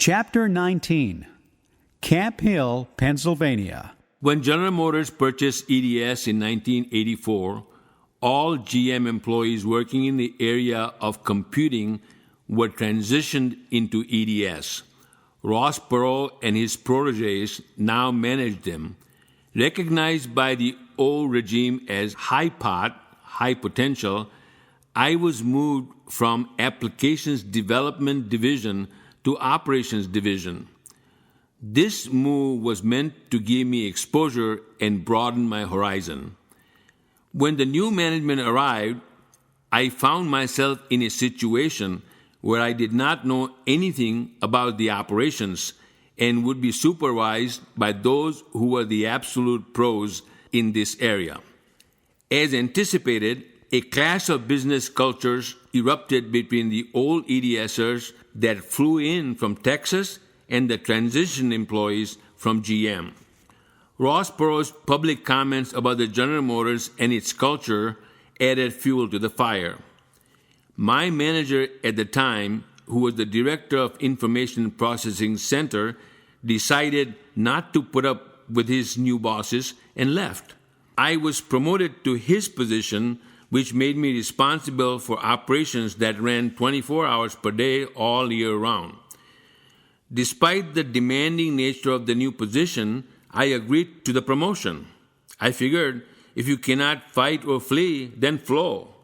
Chapter 19-Camp-Hill-Pennsylvania. When General Motors purchased EDS in 1984, all GM employees working in the area of computing were transitioned into EDS. Ross Perot and his protégés now managed them. Recognized by the old regime as high pot, high potential, I was moved from Applications Development Division to Operations Division. This move was meant to give me exposure and broaden my horizon. When the new management arrived, I found myself in a situation where I did not know anything about the operations and would be supervised by those who were the absolute pros in this area. As anticipated, a clash of business cultures erupted between the old EDSers that flew in from Texas and the transition employees from GM. Ross Perot's public comments about the General Motors and its culture added fuel to the fire. My manager at the time, who was the director of Information Processing Center, decided not to put up with his new bosses and left. I was promoted to his position, which made me responsible for operations that ran 24 hours per day all year round. Despite the demanding nature of the new position, I agreed to the promotion. I figured if you cannot fight or flee, then flow.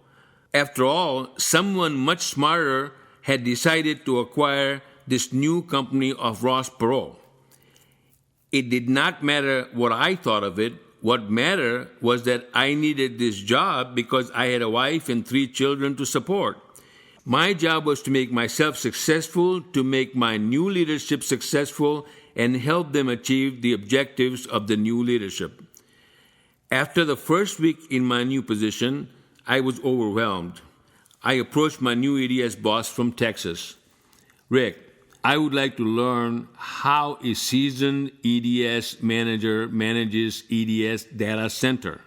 After all, someone much smarter had decided to acquire this new company of Ross Perot. It did not matter what I thought of it. What mattered was that I needed this job because I had a wife and 3 children to support. My job was to make myself successful, to make my new leadership successful, and help them achieve the objectives of the new leadership. After the first week in my new position, I was overwhelmed. I approached my new EDS boss from Texas. Rick, I would like to learn how a seasoned EDS manager manages EDS data center.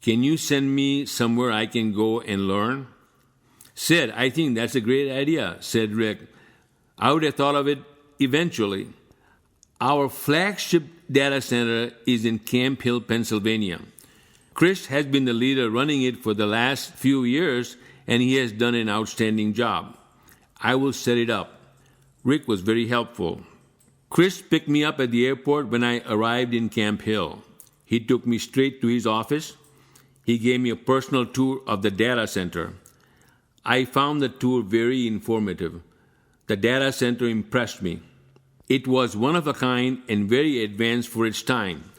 Can you send me somewhere I can go and learn? Sid, I think that's a great idea, said Rick. I would have thought of it eventually. Our flagship data center is in Camp Hill, Pennsylvania. Chris has been the leader running it for the last few years, and he has done an outstanding job. I will set it up. Rick was very helpful. Chris picked me up at the airport when I arrived in Camp Hill. He took me straight to his office. He gave me a personal tour of the data center. I found the tour very informative. The data center impressed me. It was one of a kind and very advanced for its time.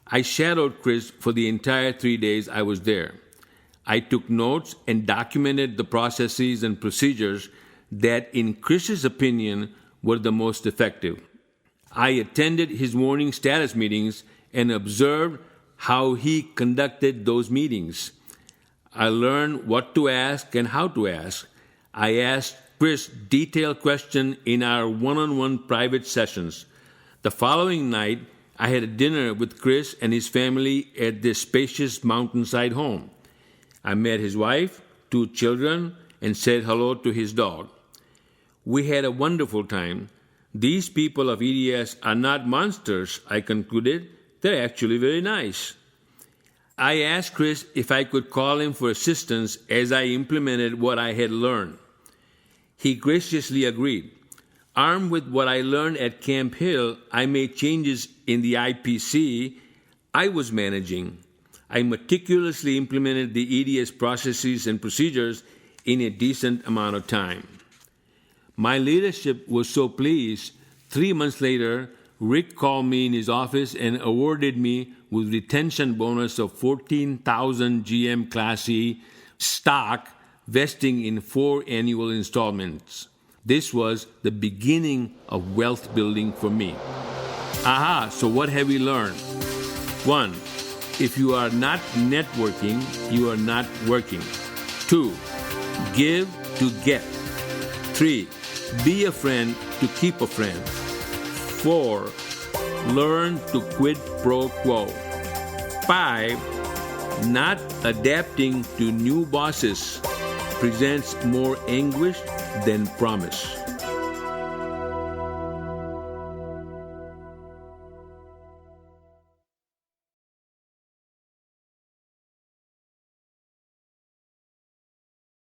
I shadowed Chris for the entire 3 days I was there. I took notes and documented the processes and procedures that, in Chris's opinion, were the most effective. I attended his morning status meetings and observed how he conducted those meetings. I learned what to ask and how to ask. I asked Chris detailed questions in our one-on-one private sessions. The following night, I had a dinner with Chris and his family at their spacious mountainside home. I met his wife, 2 children, and said hello to his dog. We had a wonderful time. These people of EDS are not monsters, I concluded. They're actually very nice. I asked Chris if I could call him for assistance as I implemented what I had learned. He graciously agreed. Armed with what I learned at Camp Hill, I made changes in the IPC I was managing. I meticulously implemented the EDS processes and procedures in a decent amount of time. My leadership was so pleased, 3 months later, Rick called me in his office and awarded me with retention bonus of 14,000 GM Class E stock vesting in 4 annual installments. This was the beginning of wealth building for me. Aha, so what have we learned? 1, if you are not networking, you are not working. 2, give to get. 3, be a friend to keep a friend. 4, learn to quid pro quo. 5, not adapting to new bosses presents more anguish than promise.